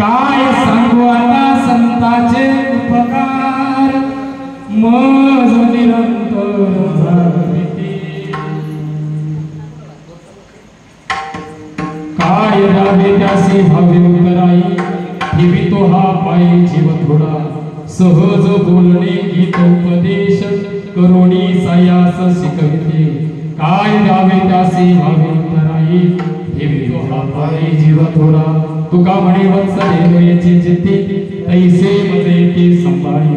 काय सांगू आता संताचे उपकार मज निरंतर जागविते काय रावे त्यासी भावे उतराई ठेवितो हा पायी जीव थोडा सहज बोलणे गीत उपदेश करोणी सायास शिकविते काय रावे त्यासी भावे उतराई ठेवितो हा पायी जीव थोडा तुका म्हणे वत्सले याची जिती तैसे मजे ते संभाळी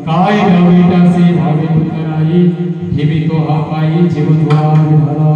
काय गावे त्याचे भावे उतराई ठेवितो हा पायी जीव थोडा विठाला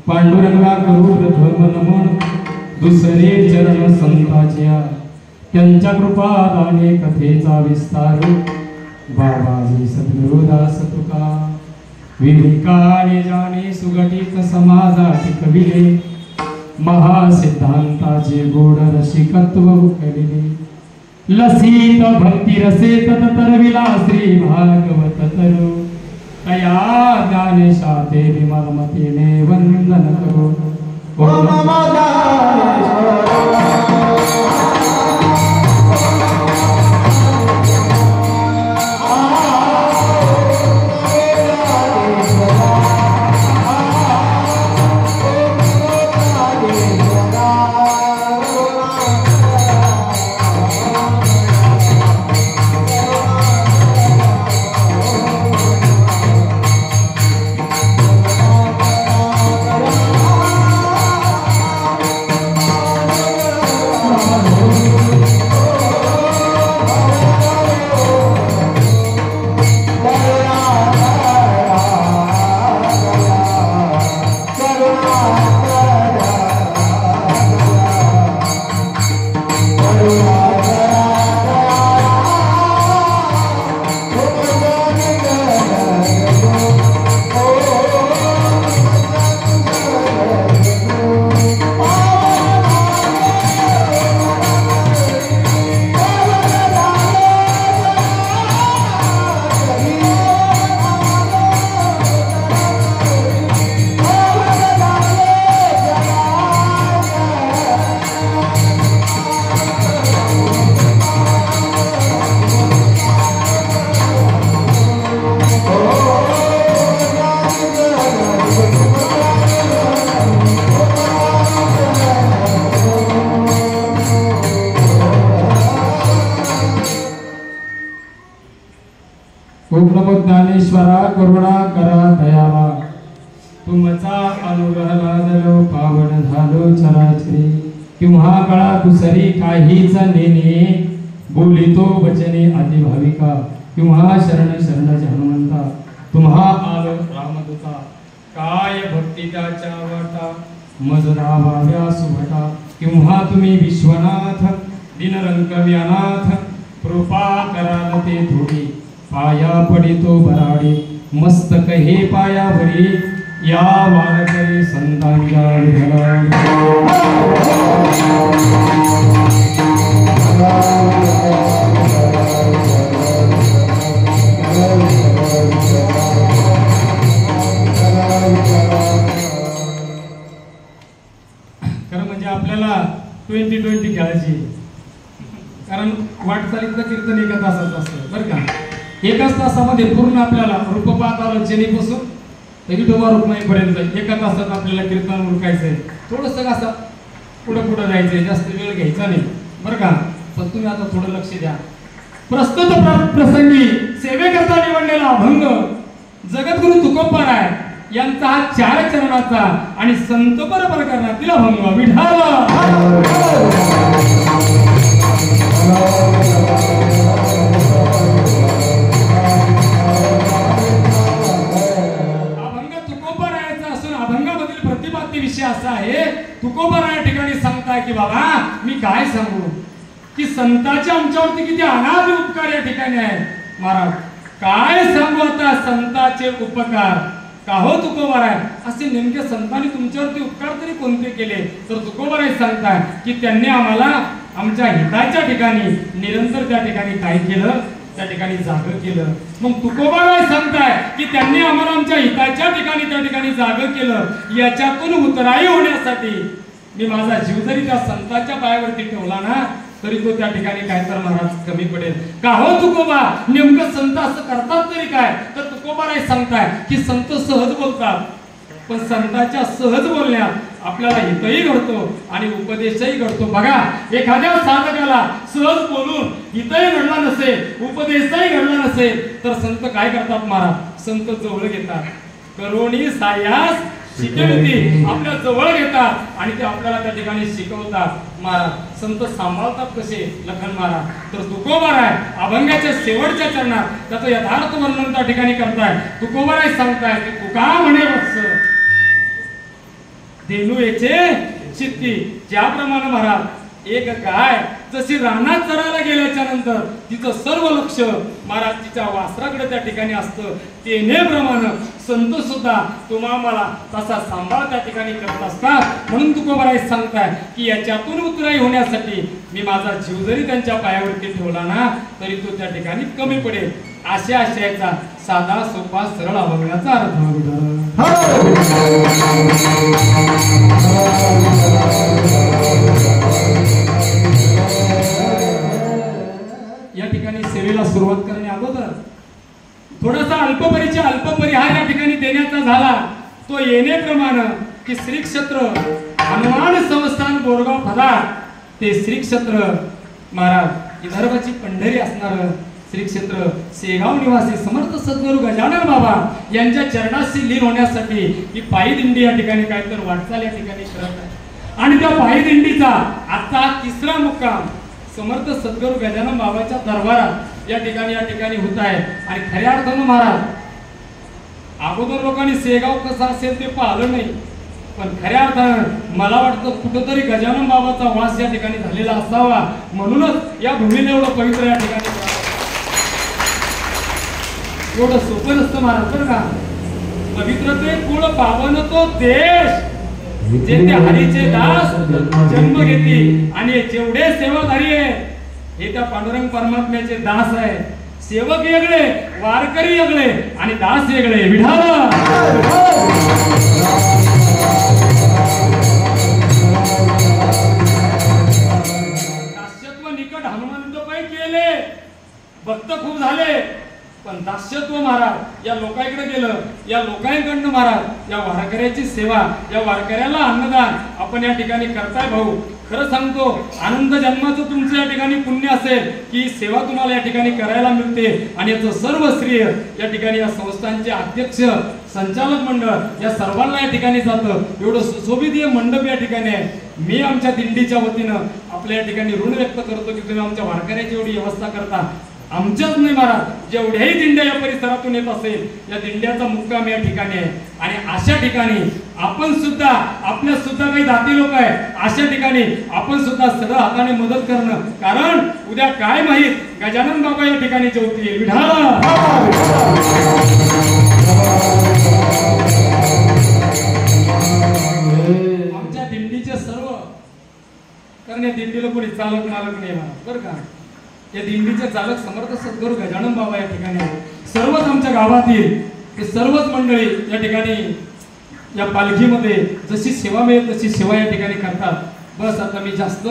पांडुरंगा करू प्रथम नमन दुसरे चरण संताच्या त्यांच्या कृपादाने कथेचा विस्तार बाबाजी सद्गुरुदास तुका विवेकाने जाणे सुगठित समाजाची कविले महासिद्धांताचे गोड रसिकत्व कविले लसित भक्ती रसे ततरविला श्री भागवत तरू तया ज्ञानेशाते विमलमतीने वंदन करो ओम नमो ओम नमो ज्ञानेश्वरा करुणा करा दयाला तुमचा अनुग्रह लादलो पावन झालो चराचरी किंवा कळा कुसरी काहीच नेने बोलितो वचने आदि भाविका किंवा शरण शरण हनुमंता तुम्हा आलो रामदूता काय भक्ती त्याच्या वाटा मज राहाव्या सुभटा किंवा तुम्ही विश्वनाथ दिनरंक व्यानाथ कृपा कराल ते थोडी पाया पडितो बराडी मस्तक हे पायावरी या वारकरी संतांच्या विठला आपल्याला 20-20 खेळायची, कारण वाटचालीतलं कीर्तन एका तासाचं असतं बरं का. एकाच तासामध्ये पूर्ण आपल्याला रूपपात आलं चेनीपासून तर विठोबा रुक्माईपर्यंत एका तासात आपल्याला कीर्तन उरकायचंय. थोडंसं असं पुढं जायचंय, जास्त वेळ घ्यायचा नाही बरं का. पण तुम्ही आता थोडं लक्ष द्या. प्रस्तुत प्रसंगी सेवेकरता निवडलेला अभंग जगद्गुरु तुकोबाराय यांचा हा 4 चरणाचा आणि संतपर प्रकरणातील अभंग. विठाल विषय असा आहे. तुकोबाराय या ठिकाणी सांगताय की बाबा मी काय सांगू की संतांचे आमच्यावरती किती अनाद उपकार या ठिकाणी आहे. महाराज काय सांगू आता संतांचे उपकार. का हो तुकोबाराय असे नेमके संतांनी तुमच्यावरती उपकार तरी कोणते केले. तर तुकोबाराय सांगताय की त्यांनी आम्हाला आमच्या हिताच्या ठिकाणी निरंतर त्या ठिकाणी काय केलं, त्या ठिकाणी जागर केलं. मग तुकोबाराय सांगताय की त्यांनी आम्हाला आमच्या हिताच्या ठिकाणी त्या ठिकाणी जागर केलं. याच्यातून उतराई होण्यासाठी मी माझा जीव जरी त्या संतांच्या पायावरती ठेवला ना तरी तो त्या ठिकाणी काय तर महाराज कमी पडेल. का हो तुकोबा नेमकं संत असं करतात तरी काय. तर तुकोबाराय सांगताय की संत सहज बोलतात, पण संतांच्या सहज बोलण्यात आपल्याला हितही घडतो आणि उपदेशही घडतो. बघा एखाद्या साधकाला सहज बोलून हितही घडला नसेल, उपदेशही घडला नसेल तर संत काय करतात महाराज. संत जवळ घेतात, करुणी सायास शिकवती आपल्या जवळ घेतात आणि ते आपल्याला त्या ठिकाणी शिकवतात. महाराज संत सांभाळतात कसे लखन महाराज. तर तुकोबाराय अभंगाच्या शेवटच्या चरणात त्याचं यथार्थ वर्णन त्या ठिकाणी करताय. तुकोबाराय सांगताय की तुका म्हणे वत्स देनू येचे चित्ती. ज्याप्रमाणे महाराज एक गाय जशी रानात चरायला गेल्याच्या नंतर तिचं सर्व लक्ष महाराज तिच्या वासराकडे त्या ठिकाणी असतं, तेनेप्रमाणे संत सुद्धा तुम्हा मला तसा सांभाळ त्या ठिकाणी करत असतात. म्हणून तुकोबाराय सांगताय की याच्यातून उतराई होण्यासाठी मी माझा जीव जरी त्यांच्या पायावरती ठेवला ना तरी तो त्या ठिकाणी कमी पडेल. अशा आशयाचा साधा सोपा सरळ अभंगाचा अर्थ. या ठिकाणी सेवेला सुरुवात करणे अगोदर थोडासा अल्पपरिहार या ठिकाणी देण्याचा झाला. तो येणेप्रमाणे की श्री क्षेत्र हनुमान संस्थान बोरगाव फदार ते श्री क्षेत्र महाराज विदर्भाची पंढरी असणार श्री क्षेत्र शेगाव निवासी समर्थ सद्गुरू गजानन बाबा यांच्या चरणाशी लीन होण्यासाठी ही पायी दिंडी या ठिकाणी काय तर वाटचाल या ठिकाणी करत आहे. आणि त्या पायी दिंडीचा आजचा 3रा मुक्काम समर्थ सद्गुरू गजानन बाबाच्या दरबारात या ठिकाणी होत आहे. आणि खऱ्या अर्थानं महाराज अगोदर लोकांनी शेगाव कसा असेल ते पाहिलं नाही, पण खऱ्या अर्थानं मला वाटतं कुठंतरी गजानन बाबाचा वास या ठिकाणी झालेला असावा. म्हणूनच या भूमीला एवढं पवित्र या ठिकाणी एवढं सोपं नसतं महाराज बरं का. पवित्र ते कुळ पावन तो देश जेथे हरीचे दास जन्म घेती. आणि जेवढे सेवाधारी आहे हे त्या पांडुरंग परमात्म्याचे दास आहे. सेवक वेगळे, वारकरी वेगळे आणि दास वेगळे. विठाल दास्यत्व निकट हनुमंत पै केले, भक्त खूप झाले, पण दास्यत्व महाराज या लोकांकडे गेलं. या लोकांकडनं महाराज या वारकऱ्याची सेवा, या वारकऱ्याला अन्नदान आपण या ठिकाणी करताय. भाऊ खरं सांगतो आनंद जन्माचं तुमचं या ठिकाणी पुण्य असेल की सेवा तुम्हाला या ठिकाणी करायला मिळते. आणि याचं सर्व श्रेय या ठिकाणी या संस्थांचे अध्यक्ष, संचालक मंडळ या सर्वांना या ठिकाणी जातं. एवढं सुशोभित मंडप या ठिकाणी आहे. मी आमच्या दिंडीच्या वतीनं आपल्या या ठिकाणी ऋण व्यक्त करतो की तुम्ही आमच्या वारकऱ्याची एवढी व्यवस्था करता. आमच्याच नाही महाराज जेवढ्याही दिंड्या या परिसरातून येत असेल या दिंड्याचा मुक्काम या ठिकाणी आहे. आणि अशा ठिकाणी आपण सुद्धा आपल्या सुद्धा काही दाती लोक आहे, अशा ठिकाणी आपण सुद्धा सरळ हाताने मदत करणं. कारण उद्या काय माहित गजानन बाबा या ठिकाणी जेवतील. विठाल आमच्या दिंडीचे सर्व कारण या दिंडीला कोणी चालक मालक नाही बरं का. या दिंडीचे चालक समर्थ सद्गुरू गजानन बाबा या ठिकाणी सर्वच आमच्या गावातील हे सर्वच मंडळी या ठिकाणी या पालखीमध्ये जशी सेवा मिळेल तशी सेवा या ठिकाणी करतात. बस आता मी जास्त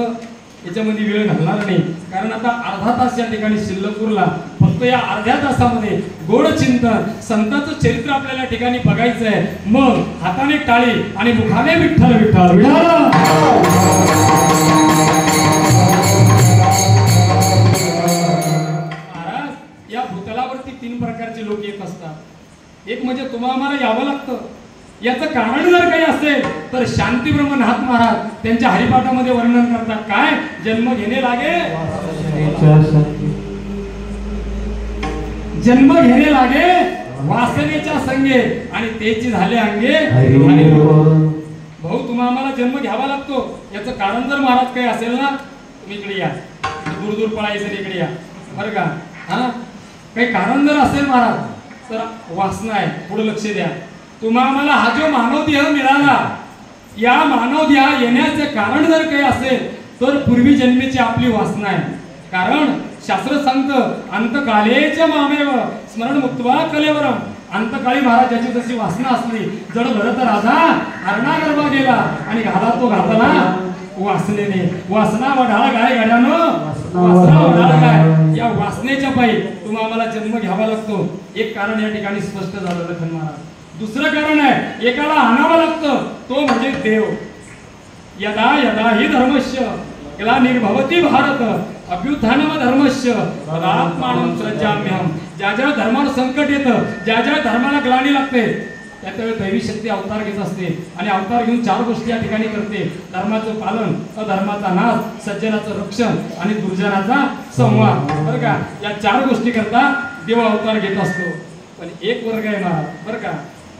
याच्यामध्ये वेळ घालणार नाही, कारण आता अर्धा तास या ठिकाणी शिल्लक उरला. फक्त या अर्ध्या तासामध्ये गोड चिंतन संतांचं चरित्र आपल्याला ठिकाणी बघायचं आहे. मग हाताने टाळी आणि मुखाने विठ्ठल विठ्ठल विठ्ठल. या भूतलावरती 3 प्रकारचे लोक येत असतात. एक म्हणजे तुम्हाला यावं लागतं. याचं कारण जर काही असेल तर शांतीब्रह्मनाथ महाराज त्यांच्या हरिपाठामध्ये वर्णन करतात. काय? जन्म घेणे लागे जन्म घेणे लागे वासनेच्या संगे आणि तेची झाले अंगे. भाऊ तुम्हाला जन्म घ्यावा लागतो. याचं कारण जर महाराज काही असेल ना, तुम्ही इकडे या, दूर दूर पळायचं इकडे या बरं का. हा काही कारण जर असेल महाराज तर वासना आहे. पुढे लक्ष द्या. तुम्हाला हा जो मानव देह मिळाला, या मानव देह येण्याचे कारण जर काही असेल तर पूर्वी जन्मीची आपली वासना आहे. कारण शास्त्र सांगतं अंतकालेच्या मामेव स्मरण मुक्त्वा कलेवरम. अंतकाळी महाराजाची जशी वासना असली, जड भरत राजा अरणागर्भा गेला आणि घाला तो घातला वासनेने. वासना वढाळ गाय गाड्यानो, वासना वढाळ गाय. या वासनेच्या पायी तुम्हाला जन्म घ्यावा लागतो. एक कारण या ठिकाणी स्पष्ट झालं लखन महाराज. दुसरं कारण आहे, एकाला आणावं लागतं, तो म्हणजे देव. यदा यदा हि धर्मस्य याला निर्भवती भारत अभ्युत्थानम धर्मस्य तदात्मानं सृजाम्यहं. ज्या ज्या धर्माला संकट येतं, ज्या ज्या धर्माला ग्लानी लागते, त्यावेळी दैवी शक्ती अवतार घेत असते आणि अवतार घेऊन 4 गोष्टी या ठिकाणी करते. धर्माचं पालन, अधर्माचा नाश, सज्जनाचं रक्षण आणि दुर्जनाचा संवाद. बरं का, या 4 गोष्टी करता देव अवतार घेत असतो. पण एक वर्ग आहे महाराज बरं का,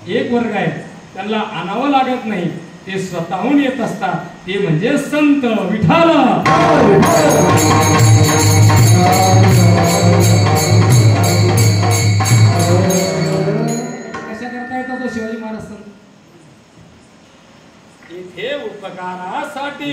एक वर्ग आहे त्यांना आणावं लागत नाही, ते स्वतःहून येत असतात. ते म्हणजे संत विठ्ठल. कशा करता येतात तो शिवाजी महाराज संत? इथे उपकारासाठी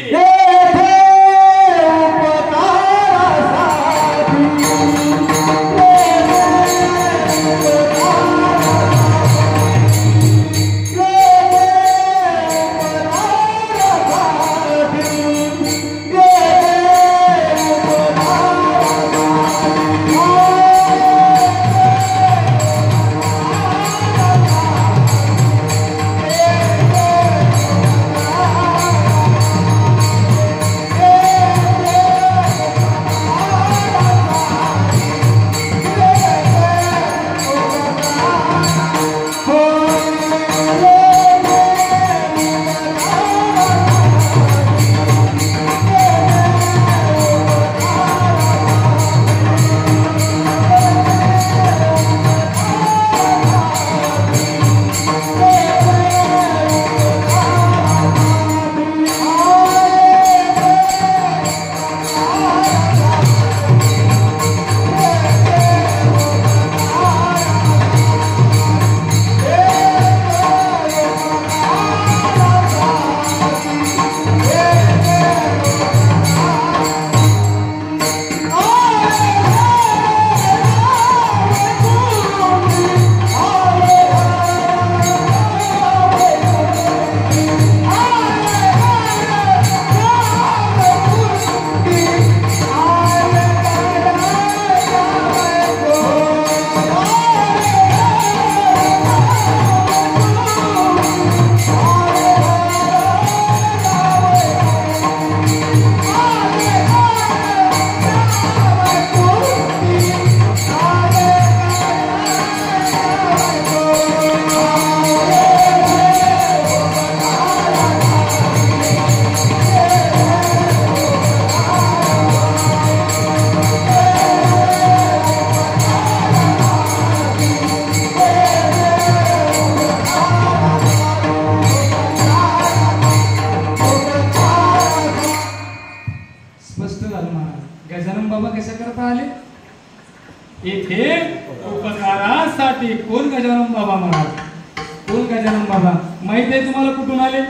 येथे उपकारासाठी कोण गजानन बाबा महाराज, कोण गजानन बाबा माहित आहे तुम्हाला? कुठून आले?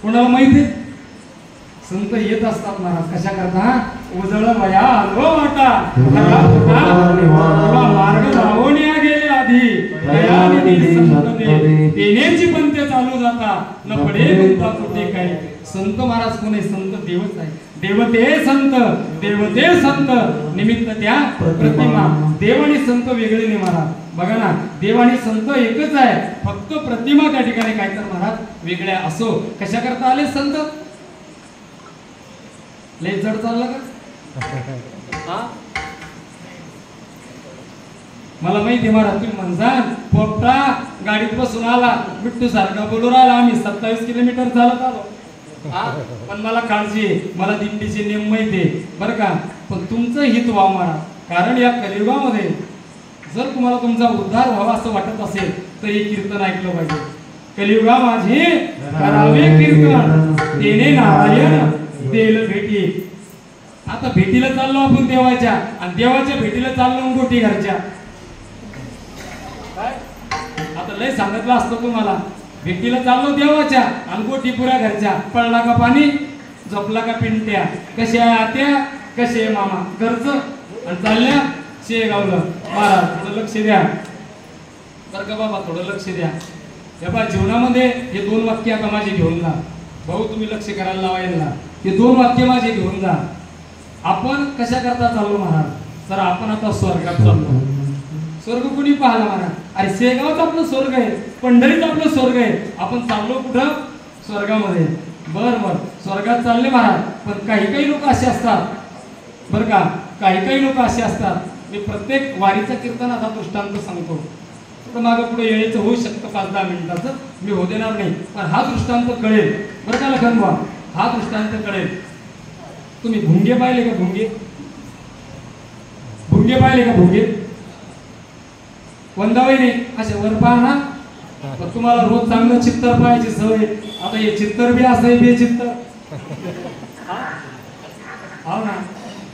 कोणाला माहित आहे? संत येत असतात महाराज. कशा करता? उजळ वया आलो वाटा मार्ग लावण्या गेले आधी दयानिधी संत दे तेनेची पंते चालू जाता न पडे गुंता कुठे काही संत महाराज कोण आहे? संत देवच आहे. देवते संत, देवते संत निमित्त त्या प्रतिमा. देव आणि संत वेगळे नाही महाराज. बघा ना, देव आणि संत एकच आहे, फक्त प्रतिमा त्या ठिकाणी काय तर महाराज वेगळ्या. असो, कशा करता आले संत? लय जड चाललं का? मला माहिती महाराज, तुम्ही म्हणसान पोपटा गाडीत बसून आला, बिट्टू सारखा बोलू राहिला, आम्ही 27 किलोमीटर चालत आलो. पण मला काळजी आहे, मला दिंडीचे नियम माहिती आहे बरं का. पण तुमचं हित व्हावं महाराज, कारण या कलियुगामध्ये जर तुम्हाला तुमचा उद्धार व्हावा असं वाटत असेल तर हे कीर्तन ऐकलं पाहिजे. कलियुगा माझे करावे कीर्तन, तेने नारायण देल भेटी. आता भेटीला चाललो आपण देवाच्या, आणि देवाच्या भेटीला चाललो गोटी घरच्या. आता लय सांगितलं असतं तुम्हाला, भेटीला चाललो देवाच्या आणि गोटी पुऱ्या घरच्या. पडला का पाणी, झोपला का पिंट्या, कसे आहे आत्या, कसे आहे मामा, घरचं. आणि चालल्या शेगावला. महाराज थोडं लक्ष द्या बरं का बाबा, थोडं लक्ष द्या. हे बा जीवनामध्ये हे 2 वाक्य आता माझे घेऊन जा भाऊ, तुम्ही लक्ष करायला लावायला. हे 2 वाक्य माझे घेऊन जा. आपण कशा करता चाललो महाराज? तर आपण आता स्वर्गात चाललो. स्वर्ग कुणी पाहिला महाराज? अरे शेगावच आपलं स्वर्ग आहे, पंढरीच आपलं स्वर्ग आहे. आपण चाललो कुठं? स्वर्गामध्ये. बर बर, स्वर्गात चालले महाराज. पण काही लोक असे असतात बरं का, काही लोक असे असतात. मी प्रत्येक वारीचं कीर्तनाचा दृष्टांत सांगतो. तर मागं पुढे येण्याचं होऊ शकतं 5-10 मिनिटाचं, मी होऊ देणार नाही. पण हा दृष्टांत कळेल बरं का लखन बा, हा दृष्टांत कळेल. तुम्ही भुंगे पाहिले का? भुंगे भुंगे पाहिले का? भुंगे वंदाबाईने असे वर पहा ना. तर तुम्हाला रोज चांगलं चित्तर पाहायची सवय. आता हे चित्तर बी असं आहे, बेचित्तर. हो ना,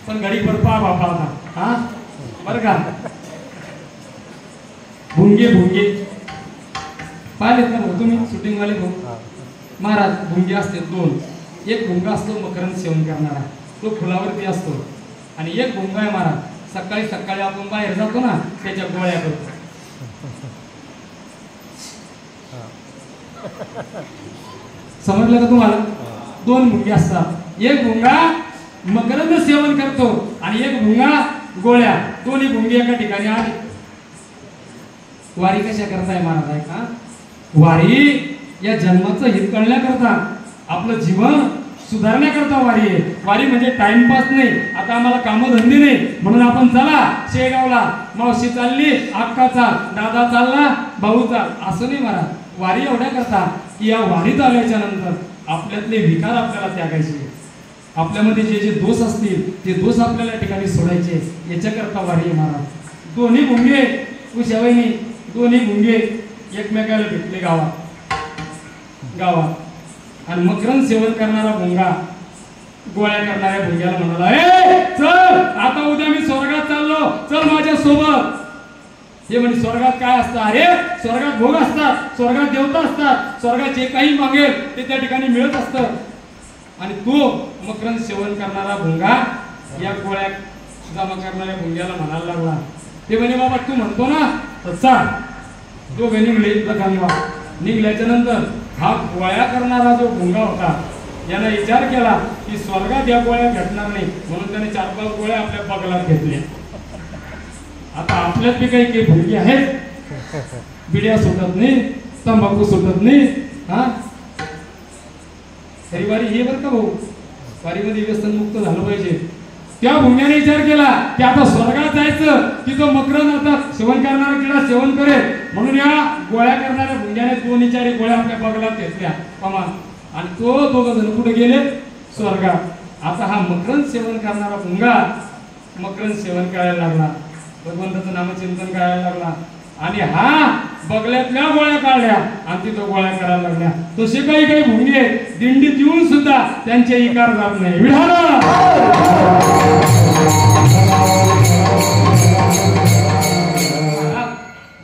पण घडी पर पहा बापा आता. हा बरं का, भुंगे भुंगे पाहिलेत ना भाऊ तुम्ही, शूटिंग वाले भाऊ? महाराज भुंगे असते 2. एक भुंगा असतो मकरंद सेवन करणारा, तो फुलावरती असतो. आणि एक भुंगा आहे महाराज, सकाळी सकाळी आपण बाहेर जातो ना, त्याच्या गोळ्या करतो. समजलं का तुम्हाला? 2 भुंगे असतात. एक भुंगा मकरंद सेवन करतो आणि एक भुंगा गोळ्या. दोन्ही भुंगे एका ठिकाणी आले. वारी कशा करताय महाराज? आहे का वारी? या जन्माचं हित करण्याकरता, आपलं जीवन सुधारण्याकरता वारी आहे. वारी म्हणजे टाइमपास नाही. आता आम्हाला कामधंदे नाही म्हणून आपण चला शेगावला, मावशी चालली, अक्का चाल, दादा चालला, भाऊ चाल, असं नाही महाराज. वारी एवढ्या करता की या वारीत आल्याच्या नंतर आपल्यातले विकार आपल्याला त्यागायचे, आपल्यामध्ये जे जे दोष असतील ते दोष आपल्याला ठिकाणी सोडायचे. याच्याकरता वारी आहे महाराज. दोन्ही भुंगे उशावणी, दोन्ही भुंगे एकमेकाला भेटले गावात. आणि मकरंद सेवन करणारा भुंगा गोळ्या करणाऱ्या भुंग्याला म्हणाला, ए चल आता उद्या मी स्वर्गात चाललो, चल माझ्या सोबत. हे म्हणजे स्वर्गात काय असतं? अरे स्वर्गात भोग असतात, स्वर्गात देवता असतात, स्वर्गात जे काही मागेल ते त्या ठिकाणी मिळत असतं. आणि तो मकरंद सेवन करणारा भुंगा या गोळ्या जमा करणाऱ्या भुंग्याला म्हणायला लागला, ते म्हणे बाबा तू म्हणतो ना तर चाल. दोघे निघले. निघल्याच्या नंतर हा गोळ्या करणारा जो भुंगा होता यानं विचार केला की स्वर्गात या गोळ्या भेटणार नाही, म्हणून त्याने 4-5 गोळ्या आपल्या पगलात घेतल्या. आता आपल्यात बी काही भुंगे आहेत, बिड्या सुटत नाही, तंबाखू सुटत नाही. हा तरी वारी हे बरं का भाऊ, वारीमध्ये व्यसन मुक्त झालं पाहिजे. त्या भुंग्याने विचार केला की आता स्वर्गात जायचं, तिथं मकरंद आता सेवन करणारा किडा सेवन करेल, म्हणून या गोळ्या करणाऱ्या भुंग्याने 2-4 गोळ्या आपल्या पगलात घेतल्या. आणि तो 2 जण कुठे गेले? स्वर्गात. आता हा मकरंद सेवन करणारा भुंगा मकरंद सेवन करायला लागला, भगवंताचं नामचिंतन करायला लागला. आणि हा बगल्यातल्या गोळ्या काढल्या आणि तिथं गोळ्या करायला लागल्या. तसे काही भुंगे दिंडीत येऊन सुद्धा त्यांचे इकार जात नाही. विढाला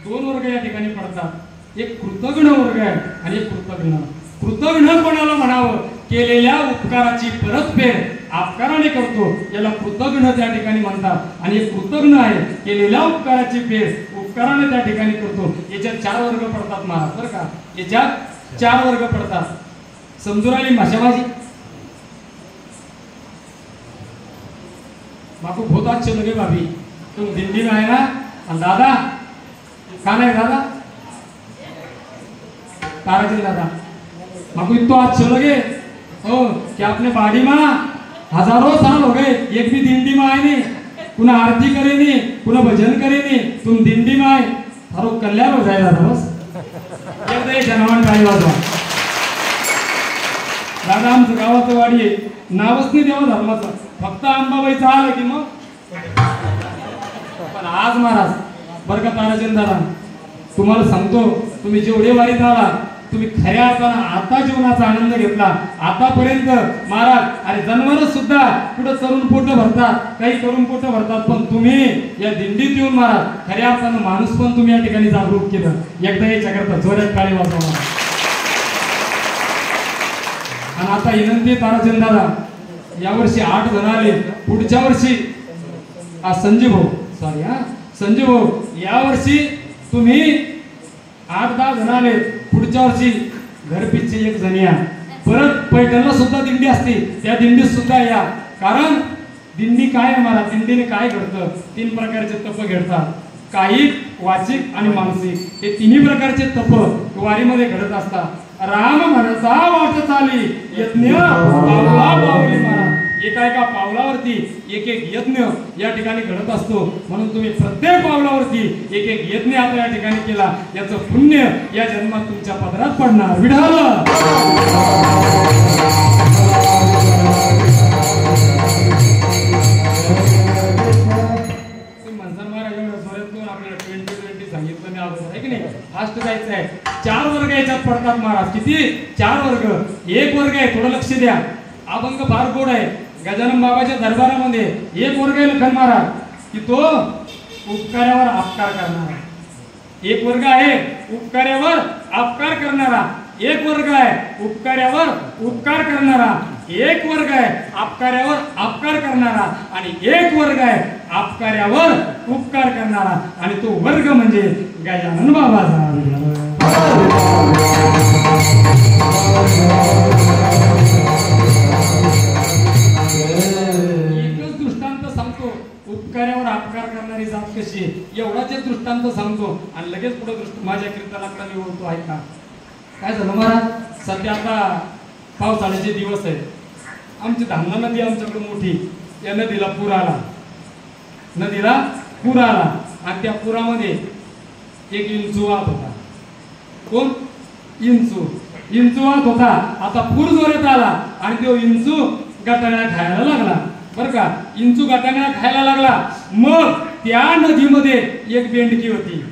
2 वर्ग या ठिकाणी पडतात. एक कृतज्ञ वर्ग आहे आणि एक कृतज्ञ. कृतज्ञ कोणाला म्हणावं? केलेल्या उपकाराची परतफेड अपकाराने करतो, याला कृतज्ञ त्या ठिकाणी म्हणतात. आणि एक कृतज्ञ आहे, केलेल्या उपकाराची फेड उपकाराने त्या ठिकाणी करतो. याच्यात 4 वर्ग पडतात महाराज बरं का. याच्यात 4 वर्ग पडतात. समजून आली भाषाबाजी? माको बहुत अच्छे लगे भाभी, तुम दिल्ली में आए ना। और दादा कहाँ है दादा? ताराचंद दादा माको इतना अच्छे लगे ओ कि आपने बाड़ी में हजारों साल हो गए एक भी दिंडी में आए नहीं, पुनः आरती करे नहीं, पुनः भजन करे नहीं, तुम दिंडी में आए, थारो कल्याण हो जाए दादा। बस एकदा जनवान गाडी वाजवा दादा, आमचं गावाचं वाडी आहे, नावच नाही देवा धर्माचं, फक्त अंबाबाईचं आलं की मग. पण आज महाराज बरं का ताराचंद दादा, तुम्हाला सांगतो, तुम्ही जेवढे वारीत आला तुम्ही खऱ्या अर्थानं आता जीवनाचा आनंद घेतला. आतापर्यंत महाराज अरे जनावर सुद्धा कुठं चरून पोटं भरतात, काही करून पोटं भरतात, पण तुम्ही या दिंडीत येऊन महाराज खऱ्या अर्थानं माणूस पण तुम्ही या ठिकाणी जागरूक केलं. एकदा याच्याकरता जोरात टाळी वाजवा. आणि आता विनंती ताराचंद दादा, यावर्षी 8 जण आले, पुढच्या वर्षी संजीव भाऊ सॉरी संजीव भाऊ यावर्षी तुम्ही 8-10 जण आले, पुढच्या वर्षी घरपीची 1 जण या. परत पैठणला सुद्धा दिंडी असते, त्या दिंडीत सुद्धा या. कारण दिंडी काय आहे मला, दिंडीने काय घडतं, 3 प्रकारचे तप घडतात, कायिक वाचिक आणि मानसिक. हे तिन्ही प्रकारचे तप वारीमध्ये घडत असतात. राम म्हणता वाट चाली यज्ञ पावला पावली मारा, एका एका पावलावरती एक एक यज्ञ या ठिकाणी घडत असतो. म्हणून तुम्ही प्रत्येक पावलावरती एक एक यज्ञ आता या ठिकाणी केला, याचं पुण्य या जन्मात तुमच्या पदरात पडणार. विढाल सांगितलं मी अगोदर आहे की नाही, फास्ट जायचं आहे. 4 वर्ग याच्यात पडतात महाराज. किती? 4 वर्ग. 1 वर्ग आहे, थोडं लक्ष द्या, अभंग फार गोड आहे. गजानन बाबाच्या दरबारामध्ये 1 वर्ग आहे लखन महाराज की तो उपकारावर अपकार करणारा. 1 वर्ग आहे उपकारावर अपकार करणारा, 1 वर्ग आहे उपकारावर उपकार करणारा, 1 वर्ग आहे अपकारावर अपकार करणारा, आणि 1 वर्ग आहे अपकारावर उपकार करणारा. आणि तो वर्ग म्हणजे गजानन बाबाचा. एकच दृष्टांत सांगतो, उपकारावर अपकार करणारी जात कशी आहे एवढाच एक दृष्टांत सांगतो आणि लगेच पुढे माझ्या कीर्तनाकडे निवडतो. ऐका काय झालं महाराज, सध्या आता पावसाळ्याचे दिवस आहेत. आमची धामणा नदी आमच्याकडे मोठी, या नदीला पूर आला, नदीला पूर आला. आणि त्या पुरामध्ये एक इंचू वाहत होता. कोण? इंचू वाहत होता. आता पूर जोरात आला आणि तो इंचू गाटांगळ्या खायला लागला. बरं का, इंचू गाटांगळ्या खायला लागला. मग त्या नदीमध्ये एक बेंडकी होती.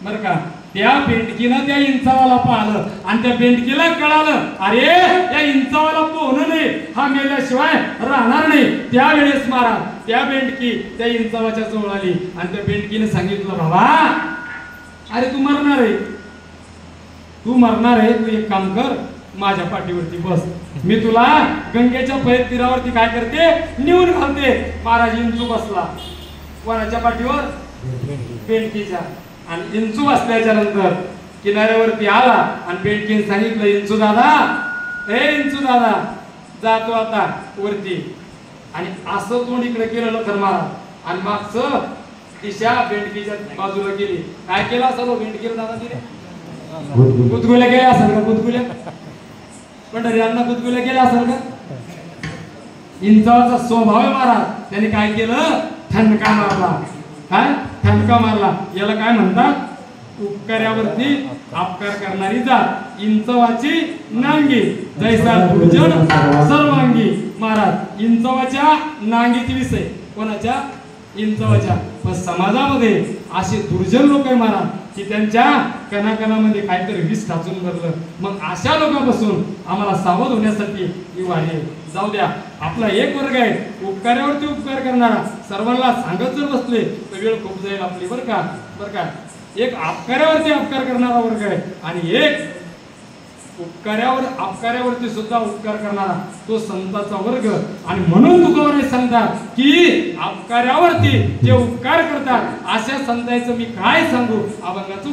बरं का, त्या बेंडकीनं त्या इंचावाला पाहिलं आणि त्या बेंडकीला कळालं अरे या इंचावाला पोहणं नाही, हा मेल्याशिवाय राहणार नाही. त्यावेळेस महाराज त्या बेंडकी त्या इंचावाच्या जवळ आली आणि त्या बेंडकीने सांगितलं बाबा अरे तू मरणार आहे, तू मरणार आहे, तू एक काम कर माझ्या पाठीवरती बस, मी तुला गंगेच्या पैर तीरावरती काय करते नेऊन घालते. महाराज इंचू बसला कोणाच्या पाठीवर? बेंडकीच्या. आणि इंचू बसल्याच्या नंतर किनाऱ्यावरती आला आणि बेंडकीने सांगितलं इंचू दादा, ए इंचू दादा जातो आता वरती. आणि असं तोंड इकडे केलं लखन महाराज आणि मागचं दिशा बेंडकीच्या बाजूला गेली. काय केलं असं बेंडकीला दादा तिने गुदगुल्या केल्या असेल का? गुदगुल्या पंढरीयांना गुदगुल्या केल्या असेल का? इंचाचा स्वभाव आहे महाराज. त्याने काय केलं? ठणका मारला. काय ठणका मारला? याला काय म्हणतात? उपकार्यावरती अपकार करणारी जात. इंचवाची नांगी जैसा दुर्जन सर्वांगी. महाराज इंचवाच्या नांगीची विषय कोणाच्या? इंचवाच्या. पण समाजामध्ये असे दुर्जन लोक आहे महाराज की त्यांच्या कणाकणामध्ये काहीतरी विष टाचून भरलं. मग अशा लोकांपासून आम्हाला सावध होण्यासाठी ही वारी. जाऊ द्या, आपला एक वर्ग आहे उपकार्यावरती उपकार करणारा. सर्वांना सांगत जर बसले तर वेळ खूप जाईल आपली. बरं का, बरं का. एक अपकार्यावरती अपकार करणारा वर्ग आहे आणि एक अपकार्यावरती सुद्धा उपकार करणारा तो संतांचा वर्ग. आणि म्हणून तुकोबाराय सांगतात की अपकार्यावरती जे उपकार करतात अशा संतांचं मी काय सांगू. अभंगाचं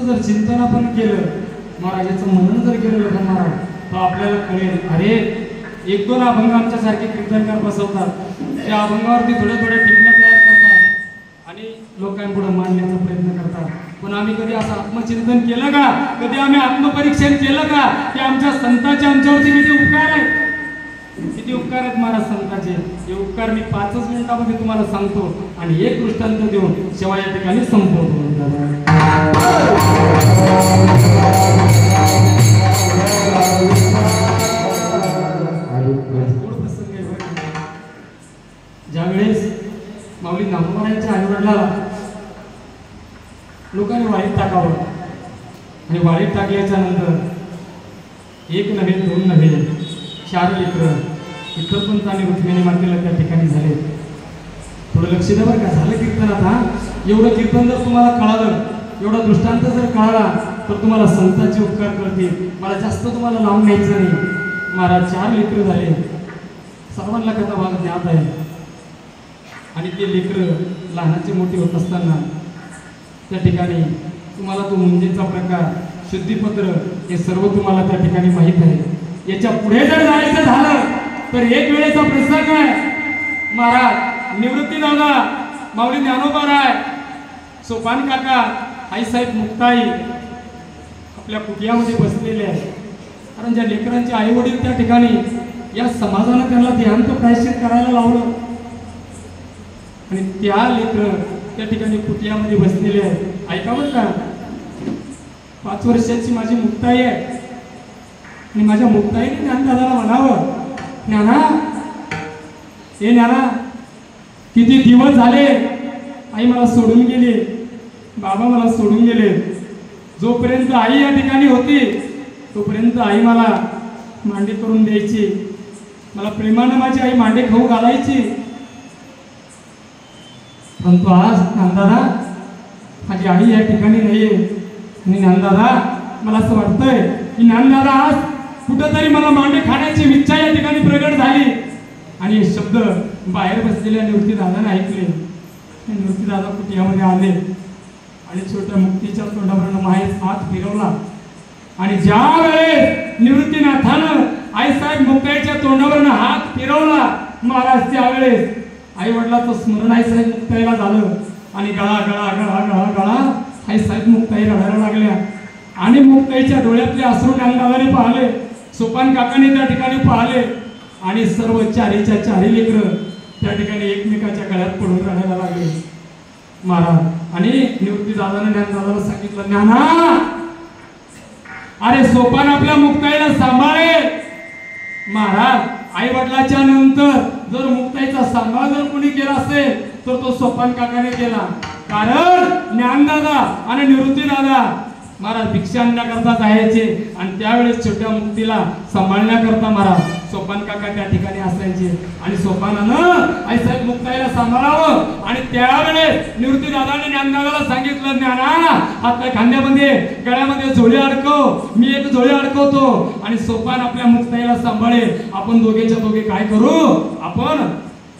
याचं जर चिंतन आपण केलं, महाराजाचं मनन जर केलं लखन महाराज, तर आपल्याला कळेल अरे एक दोन अभंग आमच्यासारखे कीर्तनकार बसवतात, त्या अभंगावरती थोड्या थोड्या टिपण्या तयार करतात आणि लोकांपुढे मांडण्याचा प्रयत्न करतात. पण आम्ही कधी असं आत्मचिंतन केलं का? कधी आम्ही आत्मपरीक्षण केलं का की आमच्या संतांचे आमच्यावरती किती उपकार आहेत, किती उपकार आहेत महाराज संतांचे. हे उपकार मी 5च मिनिटामध्ये तुम्हाला सांगतो आणि एक दृष्टांत देऊन सेवा या ठिकाणी संपवतो. ज्यावेळेस माऊली नामोबारायांच्या आईवडिलाला लोकांनी वाळीत टाकावं आणि वाळीत टाकल्याच्या नंतर एक नव्हे दोन नव्हे 4 लेकरं विठ्ठलपंत आणि रुक्मिणी मातेला त्या ठिकाणी झाले. थोडं लक्ष द्या बरं का, झालं कीर्तन. आता एवढं कीर्तन जर तुम्हाला कळालं, एवढा दृष्टांत जर कळाला तर तुम्हाला संतांचे उपकार करतील. मला जास्त तुम्हाला लावून न्यायचं नाही. महाराज 4 लेकरं झाले, सर्वांना कथा भाग ज्ञात आहे. आणि ते लेकरं लहानाचे मोठे होत असताना त्या ठिकाणी तुम्हाला तो मुंजेचा प्रकार, शुद्धीपत्र हे सर्व तुम्हाला त्या ठिकाणी माहीत आहे. याच्या पुढे जर जायचं झालं तर एक वेळेचा प्रसंग आहे. महाराज निवृत्ती दादा, माऊली ज्ञानोबाराय, सोपान काका, आईसाहेब मुक्ताई आपल्या कुटियामध्ये बसलेले आहेत. कारण ज्या लेकरांचे आई वडील त्या ठिकाणी या समाजानं त्यांना देहांत प्रायश्चित करायला लावलं आणि त्या लेकर त्या ठिकाणी कुटियामध्ये बसलेले आहेत. ऐका बरं का, 5 वर्षाची माझी मुक्ताई आहे आणि माझ्या मुक्ताईने ज्ञानदादाला म्हणावं, ज्ञाना हे ज्ञाना, किती दिवस झाले आई मला सोडून गेली, बाबा मला सोडून गेले. जोपर्यंत आई या ठिकाणी होती तोपर्यंत आई मला मांडी करून द्यायची, मला प्रेमानं माझी आई मांडे खाऊ घालायची. परंतु आज ज्ञानदादा माझी आई या ठिकाणी नाहीये आणि ज्ञानदादा मला असं वाटतंय की ज्ञानदादा आज कुठंतरी मला मांडे खाण्याची इच्छा या ठिकाणी प्रगट झाली. आणि हे शब्द बाहेर बसलेल्या निवृत्ती दादाने ऐकले. निवृत्ती दादा कुटियामध्ये आले आणि छोट्या मुक्तीच्या तोंडावरनं माहीत हात फिरवला आणि ज्या वेळेस निवृत्तीनाथानं आईसाहेब मुक्ताईच्या तोंडावरनं हात फिरवला, महाराज त्यावेळेस आई वडिलाचं स्मरण आईसाहेब मुक्ताईला झालं आणि गळा गळा गळा गळा गळा आईसाहेब मुक्ताई रडायला लागल्या आणि मुक्ताईच्या डोळ्यातले अश्रू ज्ञानदादाने पाहिले, सोपान काकाने त्या ठिकाणी पाहिले आणि सर्व 4च्या 4 लेकरं त्या ठिकाणी एकमेकाच्या गळ्यात पडून रडायला लागले. महाराज आणि निवृत्ती दादाने ज्ञानदादाला सांगितलं, ज्ञाना अरे सोपान आपल्या मुक्ताईला सांभाळेल. महाराज आई वडिलाच्या नंतर जर मुक्ताईचा सांभाळ जर कोणी केला असेल तर तो सोपान काकाने केला. कारण ज्ञानदादा आणि निवृत्ती दादा महाराज भिक्षा आणण्याकरता जायचे आणि त्यावेळेस छोट्या मुक्तीला सांभाळण्याकरता महाराज सोपान काका त्या ठिकाणी असायचे आणि सोपानानं आईसाहेब मुक्ताईला सांभाळावं. आणि त्यावेळेस निवृत्ती दादाने ज्ञानदादाला सांगितलं, ज्ञाना हात खांद्यामध्ये गळ्यामध्ये झोळी अडकव, मी एक झोळी अडकवतो आणि सोपान आपल्या मुक्ताईला सांभाळेल. आपण दोघेच्या दोघे काय करू, आपण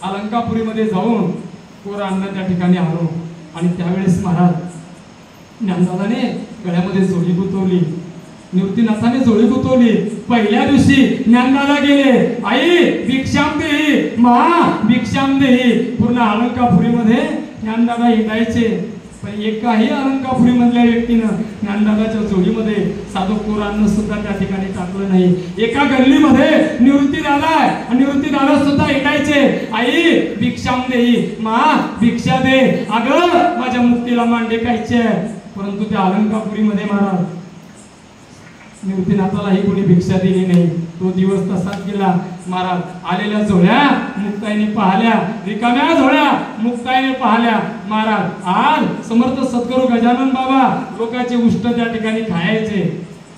अलंकापुरीमध्ये जाऊन कोरा अन्न त्या ठिकाणी आलो. आणि त्यावेळेस महाराज ज्ञानदादाने गळ्यामध्ये जोडी गुंतवली, निवृत्तीनाथाने जोडी गुंतवली. पहिल्या दिवशी ज्ञानदादा गेले, आई भिक्षाम देही, महा भिक्षाम देही. पूर्ण अलंकापुरीमध्ये ज्ञानदादा हिंडायचे. पण एकाही अलंकापुरी मधल्या व्यक्तीनं ज्ञानदादाच्या जोडीमध्ये साधू कोरांना सुद्धा त्या ठिकाणी टाकलं नाही. एका गल्लीमध्ये निवृत्ती दादा आणि निवृत्ती दादा सुद्धा हिंडायचे, आई भिक्षाम देही, महा भिक्षा दे, अगं माझ्या मुक्तीला मांडे खायचे. परंतु त्या अलंकापुरीमध्ये महाराज निवृत्तीनाथालाही कोणी भिक्षा दिली नाही. तो दिवस तसाच गेला. महाराज आलेल्या झोळ्या मुक्ताईने पाहिल्या, रिकाम्या झोळ्या मुक्ताईने पाहिल्या. महाराज आज समर्थ सद्गुरू गजानन बाबा लोकांचे उष्ट त्या ठिकाणी खायचे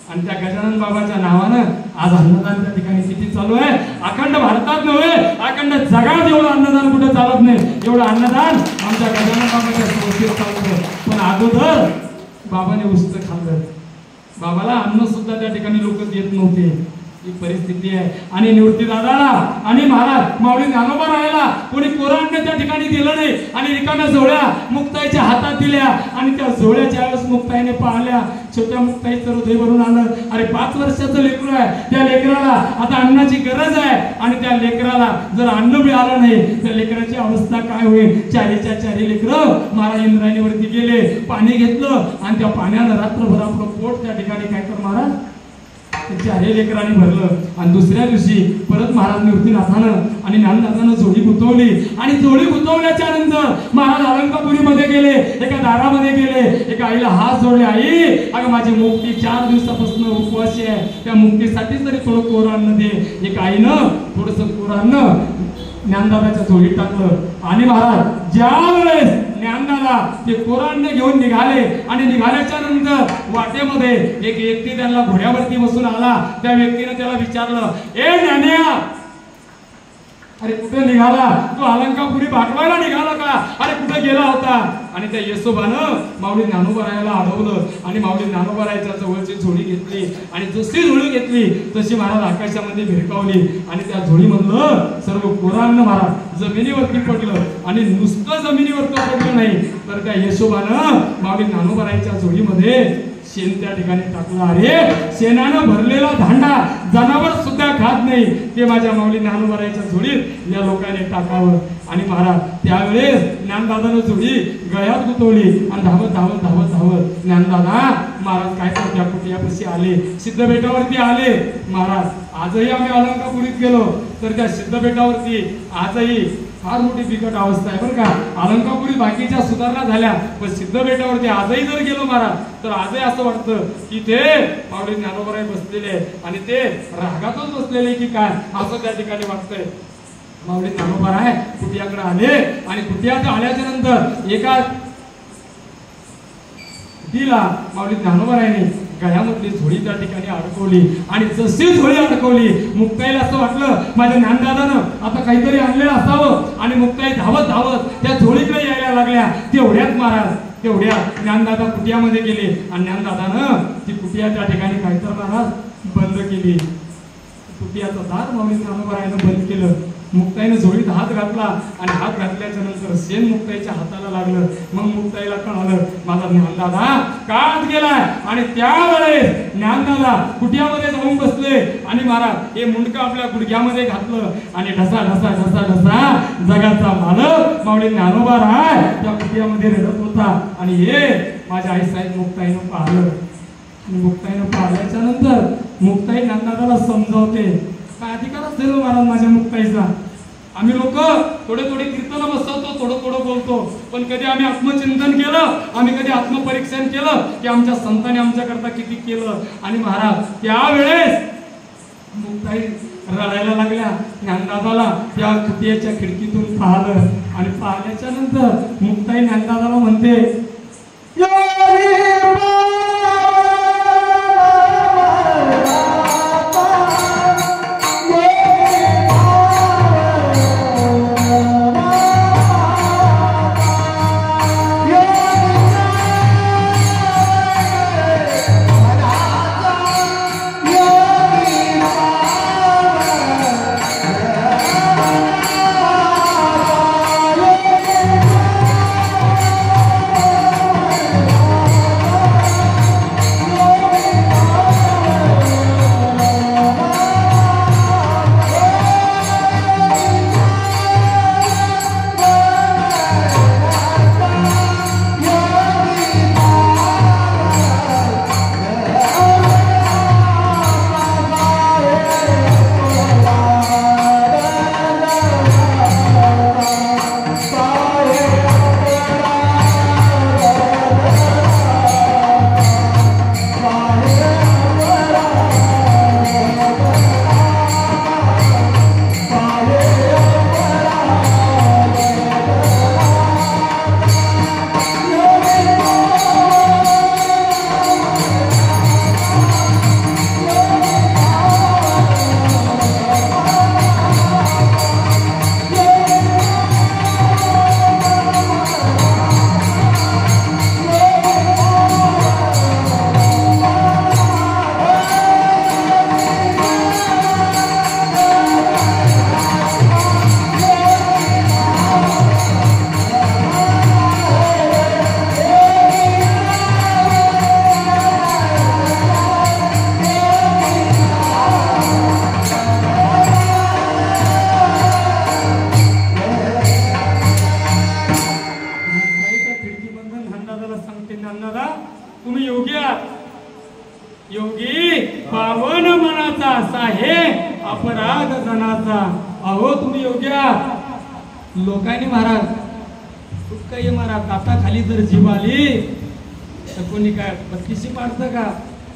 आणि त्या गजानन बाबाच्या नावानं आज अन्नदान त्या ठिकाणी किती चालू आहे. अखंड भारतात नव्हे, अखंड जगात एवढं अन्नदान कुठे चालत नाही. एवढं अन्नदान आमच्या गजानन बाबाच्या संस्थेत चालतं. पण अगोदर बाबाने उष्ट खाल्लं, बाबाला अन्न सुद्धा त्या ठिकाणी लोक देत नव्हते. ही परिस्थिती आहे. आणि निवृत्ती दादाला आणि महाराज माऊली ज्ञानोबा राहायला कोणी कोरांना त्या ठिकाणी दिलं नाही आणि रिकाम्या झोळ्या मुक्ताईच्या हातात दिल्या आणि त्या झोळ्या ज्यावेळेस मुक्ताईने पाहिल्या छोट्या मुक्ताईचं हृदय भरून आलं. अरे 5 वर्षाचं लेकरू आहे, त्या लेकराला आता अन्नाची गरज आहे आणि त्या लेकराला जर अन्न मिळालं नाही तर लेकराची अवस्था काय होईल. चारीच्या चारी लेकरं महाराज इंद्रायणीवरती गेले, पाणी घेतलं आणि त्या पाण्यानं रात्रभर आपलं पोट त्या ठिकाणी काय कर महाराज चारही लेकरांनी भरलं. आणि दुसऱ्या दिवशी परत महाराज निवृत्तीनाथानं आणि ज्ञानदादानं जोडी गुंतवली आणि जोडी गुंतवल्याच्या नंतर महाराज अलंकापुरीमध्ये गेले. एका दारामध्ये गेले, एका आईला हात जोडले, आई अगं माझी मुक्ती 4 दिवसापासून उपवासी आहे, त्या मुक्तीसाठी तरी थोडं कोरान्न दे. एका आईनं थोडंसं कोरान्न ज्ञानदादाच्या जोडीत टाकलं आणि महाराज ज्या वेळेस ज्ञानदादा ते कोरान्न घेऊन निघाले आणि निघाल्याच्या नंतर वाटेमध्ये एक व्यक्ती त्यांना घोड्यावरती बसून आला. त्या व्यक्तीने त्याला विचारलं, ए ज्ञान्या, अरे कुठे निघाला तू? अलंकापुरी भागवायला निघाला का? अरे कुठे गेला होता? आणि त्या येसोबानं माऊली ज्ञानोबरायाला अडवलं आणि माऊली ज्ञानोबरायाच्या जवळची झोळी घेतली आणि जशी झोळी घेतली तशी महाराज आकाशामध्ये भिरकावली आणि त्या झोळीमधलं सर्व कोरान्न महाराज जमिनीवरती पडलं. आणि नुसतं जमिनीवरती पडलं नाही तर त्या येसोबानं माऊली ज्ञानोबरायाच्या झोळीमध्ये शेण त्या ठिकाणी टाकला. अरे शेणानं भरलेला धांडा जनावर सुद्धा खात नाही, ते माझ्या माऊली ज्ञानोबरायाच्या झोळीत या लोकांनी टाकावं. आणि महाराज त्यावेळेस ज्ञानदादानं झोळी गळ्यात गुंतवली आणि धावत धावत धावत धावत ज्ञानदादा महाराज काय तर त्या कुटियापाशी आले, सिद्धबेटावरती आले. महाराज आजही आम्ही अलंकापुरीत गेलो तर त्या सिद्धबेटावरती आजही फार मोठी बिकट अवस्था आहे बरं का. अलंकापुरी बाकीच्या सुधारणा झाल्या पण सिद्धबेटावरती आजही जर गेलो महाराज तर आजही असं वाटतं की ते माऊली ज्ञानोबराय बसलेले आणि ते रागातच बसलेले की काय असं त्या ठिकाणी वाटतंय. माऊली ज्ञानोबराय कुटियाकडे आले आणि कुटियात आल्याच्या नंतर एका तिला माऊली ज्ञानोबरायने गळ्यामधली झोळी त्या ठिकाणी अडकवली आणि जशी झोळी अडकवली मुक्ताईला असं वाटलं माझ्या ज्ञानदादानं आता काहीतरी आणलेलं असावं आणि मुक्ताई धावत धावत त्या झोळीकडे यायला लागल्या. तेवढ्यात महाराज तेवढ्यात ज्ञानदादा कुटियामध्ये गेले आणि ज्ञानदादानं ती कुटिया त्या ठिकाणी काहीतरी महाराज बंद केली. कुटियाचं दार माऊली ज्ञानोबरायानं बंद केलं. मुक्ताईनं झोळीत हात घातला आणि हात घातल्याच्या नंतर शेण मुक्ताईच्या हाताला लागलं. मग मुक्ताईला कळालं माझा ज्ञानदादा का आत गेलाय. आणि त्यावेळेस ज्ञानदादा कुटियामध्ये जाऊन बसले आणि महाराज हे मुंडकं आपल्या गुडघ्यामध्ये घातलं आणि ढसा ढसा ढसा ढसा जगाचा मालक माऊली ज्ञानोबराय त्या कुटियामध्ये रडत होता. आणि हे माझ्या आईसाहेब मुक्ताईनं पाहिलं आणि मुक्ताईनं पाहिल्याच्या नंतर मुक्ताई ज्ञानदादाला समजावते काय अधिकार असेल महाराज माझ्या मुक्ताईचा. आम्ही लोक थोडे थोडे कीर्तन बसवतो, थोडं थोडं बोलतो, पण कधी आम्ही आत्मचिंतन केलं, आम्ही कधी आत्मपरीक्षण केलं की आमच्या संतांनी आमच्याकरता किती केलं. आणि महाराज त्यावेळेस मुक्ताई रडायला लागल्या. ज्ञानदादाला त्या कुटियाच्या खिडकीतून पाहिलं आणि पाहिल्याच्या नंतर मुक्ताई ज्ञानदादाला म्हणते योगी पावन मनाचा असा हे अपराध जनाचा. अहो तुम्ही योग्या लोकांनी महाराज काही महाराज आता खाली जर जीव आली तर कोणी काय पत्तीशी पाडतं का?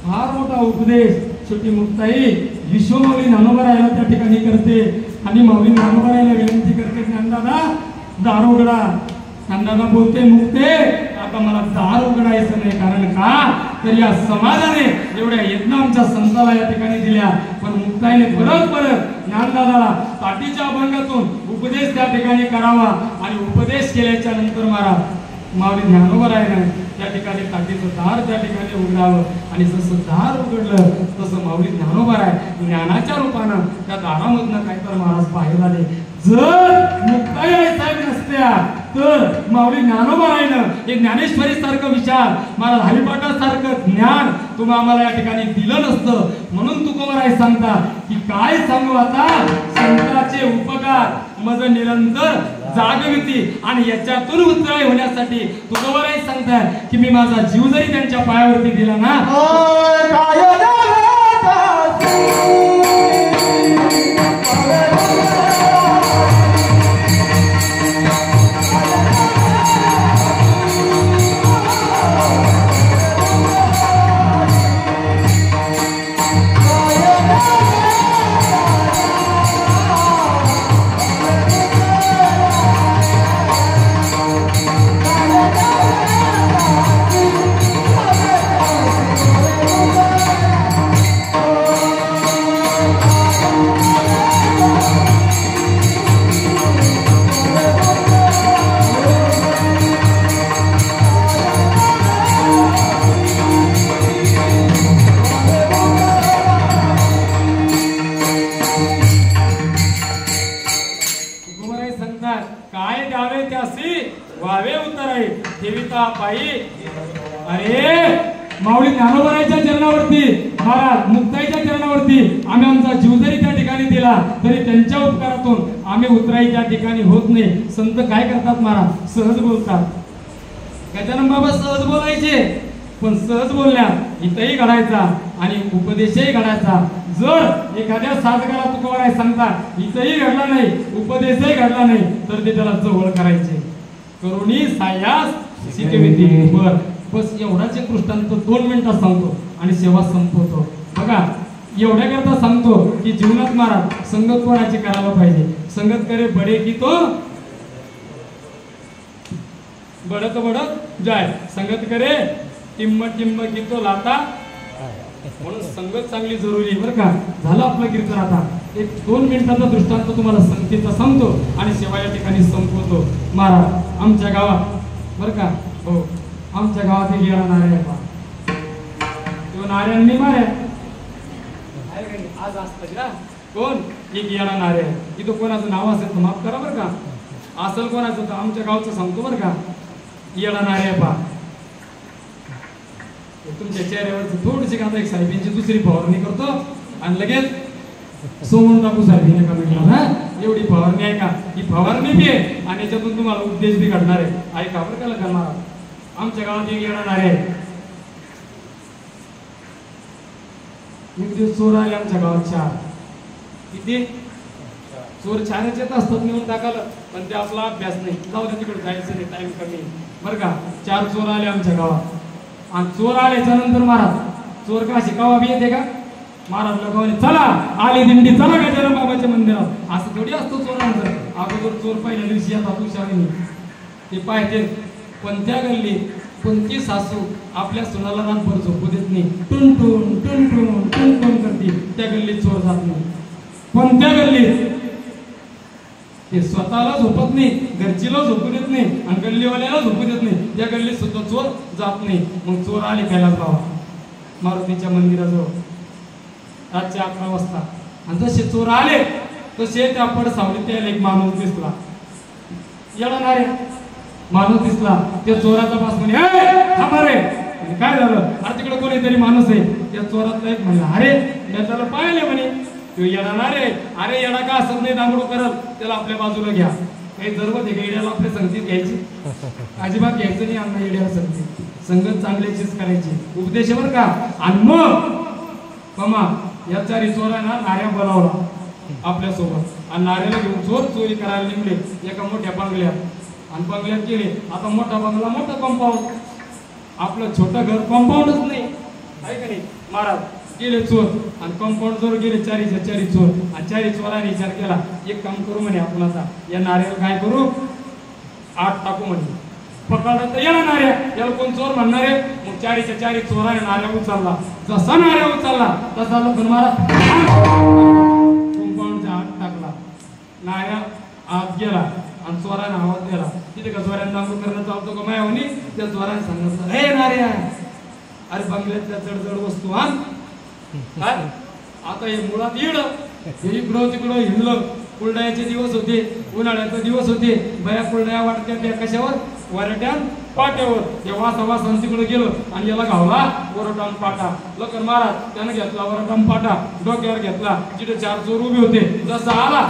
फार मोठा उपदेश छोटी मुक्ताई विश्व माऊली ज्ञानोबरायला त्या ठिकाणी करते आणि माऊली ज्ञानोबरायला विनंती करते, ज्ञानदादा दार उघडा. ज्ञानदादा बोलते मुक्ते आता मला दार उघडायचं नाही. कारण का तर या समाजाने एवढ्या यज्ञ आमच्या संताला या ठिकाणी दिल्या, पण मुक्ताईने परत ज्ञानदादाला ताटीच्या अभंगातून उपदेश त्या ठिकाणी करावा आणि उपदेश केल्याच्या नंतर माऊली ज्ञानोबरायने त्या ठिकाणी ताटीचं दार त्या ठिकाणी उघडावं. आणि जसं दार उघडलं तसं माऊली ज्ञानोबराय ज्ञानाच्या रूपानं त्या दारामधनं काहीतरी महाराज बाहेर आले. जर मुक्ताई साहेब नसत्या तर माऊली ज्ञानोबरायनं हे ज्ञानेश्वरी सारखं विचार महाराज हरिपाठासारखं ज्ञान तुम्ही आम्हाला या ठिकाणी दिलं नसतं. म्हणून तुकोबराय सांगता की काय सांगू आता संतांचे उपकार मज निरंतर जागविती. आणि याच्यातून उतराई होण्यासाठी तुकोबराय सांगताय की मी माझा जीव जरी त्यांच्या पायावरती दिला ना माऊली ज्ञानोबरायच्या चरणावरती महाराज मुक्ताईच्या चरणावरती आम्ही आमचा जीव जरी त्या ठिकाणी दिला तरी त्यांच्या उपकारातून आम्ही उतराई त्या ठिकाणी होत नाही. संत काय करतात महाराज सहज बोलतात. गजानन बाबा सहज बोलायचे पण सहज बोलण्यात इथंही घडायचा आणि उपदेशही घडायचा. जर एखाद्या साधकाला तुकोबराय सांगतात इथंही घडला नाही उपदेशही घडला नाही तर ते त्याला जवळ करायचे. करुणी सायास शिकविती. बस एवढाच एक दृष्टांत 2 मिनिटात सांगतो आणि सेवा संपवतो. बघा एवढ्या करता सांगतो की जीवनात महाराज संगत कोणाची करायला पाहिजे. संगत करे बडे की तो बडत बडत जाय. संगत करे टिम्म टिम्म की तो लाता. म्हणून संगत चांगली जरुरी बरं का. झालं आपलं कीर्तन. आता एक 2 मिनिटाचा दृष्टांत तुम्हाला संगतीचा सांगतो आणि सेवा या ठिकाणी संपवतो. महाराज आमच्या गावात बरं का हो आमच्या गावात एक येणा नाऱ्या आहे पहा. तो नाऱ्यांनी मारे आज असतं का कोण एक येणा नारे आहे. इथं कोणाचं नाव असेल तर माफ करा बरं का. असेल कोणाचं तर आमच्या गावचं सांगतो बरं का. येणा नारे आहे पहा. तुमच्या चेहऱ्यावरची थोडीशी आता एक साहेबींची दुसरी फवारणी करतो आणि लगेच सोमून टाकू साहेबीने कमेंटला ना एवढी फवारणी आहे का. ही फवारणी बी आहे आणि याच्यातून तुम्हाला उपदेश बी घडणार आहे. ऐका बरं का करणार. आमच्या गावात एक येणार आहे. एक दिवस चोर आले आमच्या गावात 4. किती चोर 4च येत असतात नेऊन टाकायला पण ते आपला अभ्यास नाही. जाऊ दे तिकडे जायचं नाही टाइम कमी बरं का. 4 चोर आले आमच्या गावात आणि चोर आल्याच्या नंतर महाराज चोर का शिकावा बी येते का. महाराज लोकांनी चला आली दिंडी चला गजानन बाबाच्या मंदिरात. असं थोडी असतो चोरांचं. अगोदर चोर पहिल्या दिवशी येतात हुशारीने ते पाहिजे. कोणत्या गल्ली कोणती सासू आपल्या सुनाला रातभर झोपू देत नाही. टुनटुन टुनटुन टुनटुन करते. त्या गल्लीत चोर जात नाही. कोणत्या गल्लीत ते स्वतःला झोपत नाही घरचीला झोपू देत नाही आणि गल्लीवाल्याला झोपू देत नाही. त्या गल्लीत सुद्धा चोर जात नाही. मग चोर आले कैलास बाबा मारुतीच्या मंदिराजवळ रातच्या 11 वाजता. आणि जसे चोर आले तसे त्या पडसावलीत त्याला एक माणूस दिसला. येणार माणूस दिसला. त्या चोराचा पास म्हणे थांबा रे. काय झालं. अरे तिकडे कोणीतरी माणूस आहे. त्या चोरातला एक म्हणला अरे मी त्याला पाहिले म्हणे तो येणार रे. अरे येडा का असत नाही दांगडू करत त्याला आपल्या बाजूला घ्या. काही जरूरत आहे का येड्याला आपल्या संगतीत घ्यायची. अजिबात घ्यायचं नाही. आम्हाला येड्याला संगतीत संगत चांगल्याचीच करायची उपदेश बरं का. आणि मग पमा या चारी चोरांना नाऱ्या बोलावला आपल्यासोबत आणि नाऱ्याला घेऊन चोर चोरी करायला निघले एका मोठ्या बंगल्यात आणि बंगल्यात गेले. आता मोठा बंगला मोठा कंपाऊंड, आपलं छोटं घर कंपाऊंडच नाही आहे का नाही महाराज. गेले चोर आणि कंपाऊंड जोर गेले चारीच्या चारी चोर आणि चारी चोरांनी विचार केला एक काम करू म्हणे आपण आता या नाऱ्याला काय करू आत टाकू म्हणे. पकडलं तर याला नाऱ्या याला कोण चोर म्हणणार आहे. मग चारीच्या चारी चोराने नाऱ्या उचलला. जसा नाऱ्या उचलला तसा महाराज कंपाऊंडच्या आत टाकला. नाऱ्या आत गेला आणि चोराने आवाज दिला. तिथे का चोऱ्याने दांगू करणं चालतो का माया म्हणे. त्या चोराने सांगितलं हे नाऱ्या अरे बंगल्यातल्या जडजड वस्तू आण काय. आता हे मुळात येड हे इकडं तिकडं हिंडलं. कुलडायचे दिवस होते, उन्हाळ्याचे दिवस होते. बया कुलड्या वाटत्या त्या कशावर वरट्यान पाट्यावर. हे वासा तिकडे गेलो आणि याला घावला वरटान पाटा. लखन महाराज त्यानं घेतला वरटान पाटा डोक्यावर घेतला. जिथे चार चोर उभे होते जसा आला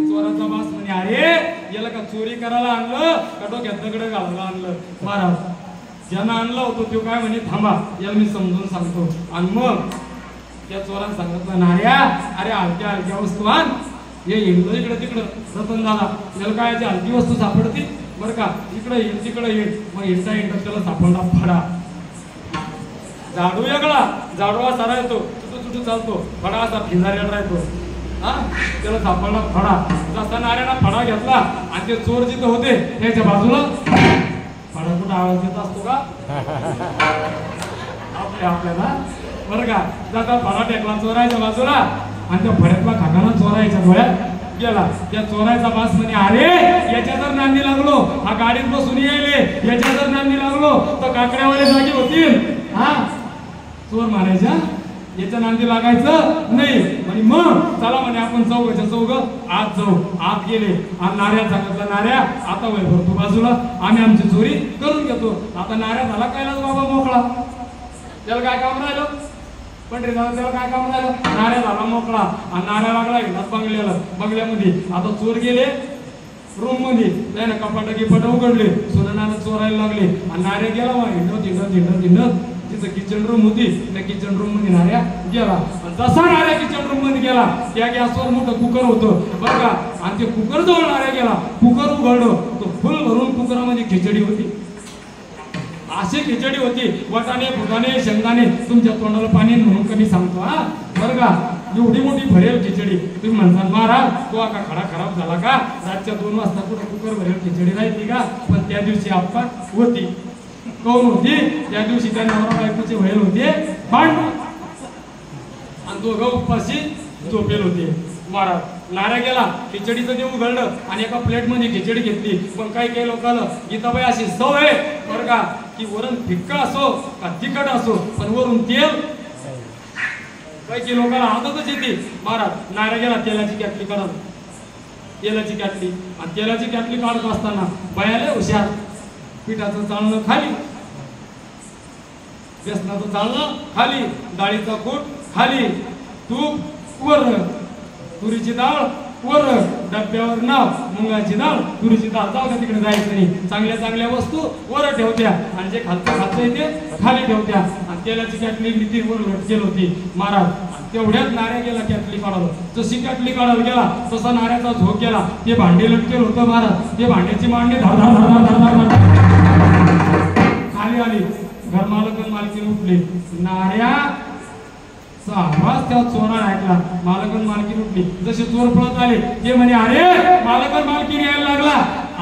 चोराचा बास म्हणे अरे याला का चोरी करायला आणलं का डोक्यात दगड घालायला आणलं. महाराज ज्यांना आणलं होतं तो काय म्हणे थांबा याला मी समजून सांगतो. आणि मग त्या चोरानं सांगितलं नाऱ्या अरे हलक्या हलक्या वस्तू आण. हे हिंडलं इकडं तिकडं रतन दादा याला काय हलकी वस्तू सापडती बरं का. इकडं येईल तिकडं येईल. मग हिंडता त्याला सापडला फडा. झाडू वेगळा झाडू असा राहतो चुटू चालतो. फडा असा फिंजाऱ्या राहतो. हा त्याला सापडला फडा. जसा नाऱ्यानं फडा घेतला आणि ते चोर जिथं होते त्याच्या बाजूला फडा कुठं आवाज देत असतो का आपल्याला बरं का. जसा फडा टेकला चोरायच्या बाजूला आणि त्या फड्यातला खाकाना चोरायच्या डोळ्यात गेला. त्या चोरायचा बास म्हणे अरे याच्या जर नांदी लागलो हा गाडीत बसून येईल. याच्या जर नांदी लागलो तर काकड्यावाले जागी होतील. हा चोर मारायच्या याच्या नांदी लागायचं नाही म्हणे. मग चला म्हणे आपण चौघच्या चौघ आत जाऊ. आत गेले आणि नाऱ्या सांगितलं नाऱ्या आता वय भरतो बाजूला आम्ही आमची चोरी करून घेतो. आता नाऱ्या झाला कायलाच बाबा मोकळा. त्याला काय काम राहिलं पंढरी दादा त्याला काय काम राहिलं. नाऱ्या झाला मोकळा आणि नाऱ्या लागला बंगल्याला. बंगल्यामध्ये आता चोर गेले रूम मध्ये त्याने कपाट गिपाट उघडले. सोनानं चोरायला लागले आणि नाऱ्या गेला मग हिंडत तिथं किचन रूम होती. त्या किचन रूम मध्ये नाऱ्या गेला. जसा नाऱ्या किचन रूम मध्ये गेला त्या गॅसवर मोठं कुकर होतं बरं का. आणि ते कुकर जवळ नाऱ्या गेला. कुकर उघडलं तो फुल भरून कुकरामध्ये खिचडी होती. अशी खिचडी होती वाटाणे फुटाणे शेंगदाणे तुमच्या तोंडाला पाणी म्हणून कमी सांगतो हा बरं का. एवढी मोठी भरेल खिचडी. तुम्ही म्हणतात महाराज तो आता खडा खराब झाला का. रातच्या 2 वाजता कुठं कुकर भरेल खिचडी राहते का. पण त्या दिवशी आपका होती. कोण होती त्या दिवशी त्या नवरा बायकोचे व्हायला होते भांडण आणि दोघं उपाशी झोपेल होते. महाराज नाऱ्या गेला खिचडीचं देऊ उघडलं आणि एका प्लेट मध्ये खिचडी घेतली. पण काही लोकांना गीताबाई अशी सवय बरं का की वरण फिक्का असो का तिखट असो पण वरून तेल काही लोकांना आदतच येते. महाराज नाऱ्या गेला तेलाची कॅटली काढत. तेलाची कॅटली आणि तेलाची कॅटली काढत असताना बायाले हुशार. पिठाचं चालणं खाली, बेसनाचं चालणं खाली, डाळीचा कूट खाली, तूप वर, तुरीची डाळ वर, डब्यावर नाव मुंगाची डाळ तुरीची डाळ. जाऊ द्या तिकडे जायचं नाही. चांगल्या चांगल्या वस्तू वर ठेवत्या आणि जे खालचं येते खाली ठेवत्या. आणि तेलाची कॅटली नीती वर लटकेल होती. महाराज तेवढ्यात नाऱ्या गेला कॅटली काढायला. जशी कॅटली काढायला गेला तसा नाऱ्याचा झोक गेला. ते भांडे लटकेल होतं महाराज. ते भांड्याची मांडणी धार खाली आली. घरमालक मालकी उठली. नाऱ्या आवाज त्या चोराला ऐकला. मालकन मालकी उठली. जसे चोर पळत आले ते म्हणे अरे मालकन मालकी यायला लागला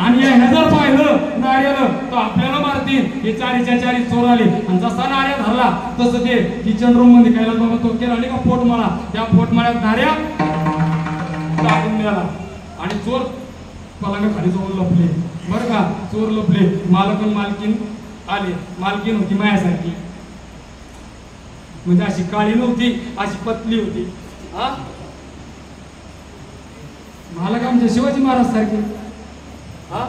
आणि या जर पाहिलं नाऱ्याला तर आपल्याला मारतील. हे चारीच्या चारी चोर आले आणि जसा नाऱ्या धरला तसं ते किचन रूम मध्ये काय बाबा तो केला नाही का पोटमाळा. त्या पोटमाळ्यात नाऱ्या टाकून द्याला आणि चोर पलंगा खाली जाऊन लपले बरं का. चोर लपले. मालकन मालकीन आले. मालकीन होती मायासारखी म्हणजे अशी काळी नव्हती अशी पतली होती. हा मालक आमच्या शिवाजी महाराज सारखे. हा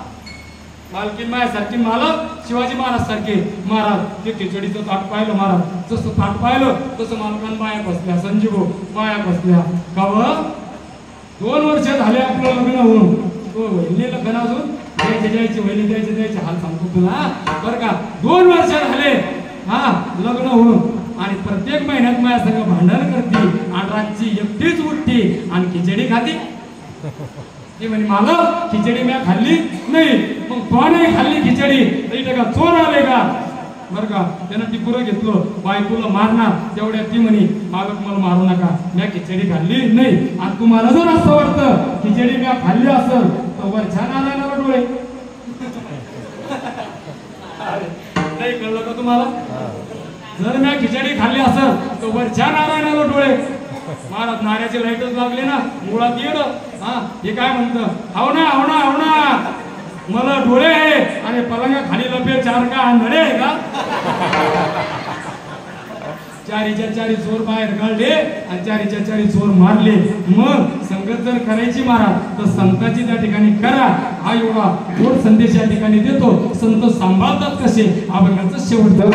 मालकीन मायासारखी मालक शिवाजी महाराज सारखे. महाराज ते खिचडीचं ताट पाहिलं. महाराज जसं ताट पाहिलं तसं मालकान माया बसल्या. संजीव माया बसल्या. गाव 2 वर्ष झाले आपलं लग्न होऊन. तो वहिनी लग्न अजून द्यायचे वहिनी द्यायचे हाल सांगतो तुला बरं का. 2 वर्ष झाले हा लग्न होऊन. आणि प्रत्येक महिन्यात माझ्या संग भांडण करते आणि रातची एकटीच उठती आणि खिचडी खाती. ती म्हणे मालक खिचडी मी खाल्ली नाही. मग तो नाही खाल्ली खिचडी तर इथे का चोर आले का बरं का. त्यानं टिपुरं घेतलं बायकोला मारणार तेवढ्या ती म्हणे मालक मला मारू नका मी खिचडी खाल्ली नाही. आणि तुम्हाला जर असं वाटतं खिचडी मी खाल्ली असेल तर वर छान आला डोळे. नाही कळलं का तुम्हाला. जर मी खिचडी खाल्ली असेल तर वर छान आला डोळे. महाराज नाऱ्याचे लाईटच लागले ना मुळात येड. हा हे काय म्हणतं हाव ना हाव ना हाव ना मला डोळे आहे आणि पलंगा खाली लपे चार का नळे आहे का. चारीच्या चारी चोर बाहेर काढले आणि चारीच्या चारी चोर मारले. मग संगत जर करायची महाराज तर संताची त्या ठिकाणी करा. हा एवढा गोड संदेश या ठिकाणी देतो. संत सांभाळतात कसे अभंगाचं शेवट.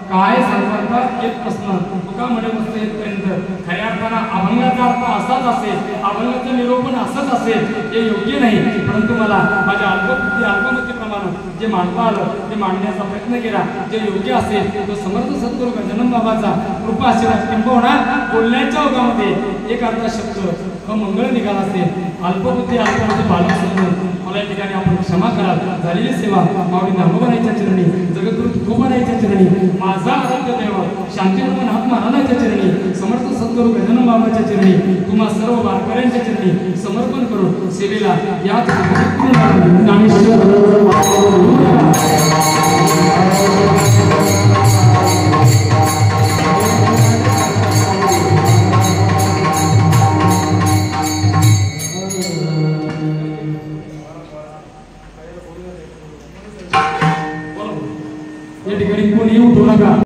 काय सांगतात एक प्रश्न मुक्का म्हणे पर्यंत खऱ्या अर्थानं अभंगाचा अर्थ असाच असेल, अभंगाचं निरूपण असंच असेल हे योग्य नाही. परंतु मला माझ्या अल्पमतीप्रमाणे जे मांडता आलं ते मांडण्याचा प्रयत्न केला. जे योग्य असेल तो समर्थ सद्गुरू गजानन बाबाचा कृपा आशीर्वाद किंबहुना बोलण्याच्या ओघामध्ये एक अर्धा शब्द मंगळ निघाला असेल. अल्पबुद्धी बालक समजून मला या ठिकाणी आपण क्षमा करा. झालेली सेवा माऊली नामोबाईच्या चरणी, जगद्गुरु तुकोबारायच्या चरणी, माझा आराध्य देव शांतीनाथ महाराजांच्या चरणी, समर्थ सद्गुरू गजानन बाबाच्या चरणी, तुम्हा सर्व वारकऱ्यांच्या चरणी समर्पण करून सेवेला याच ज्ञानेश्वर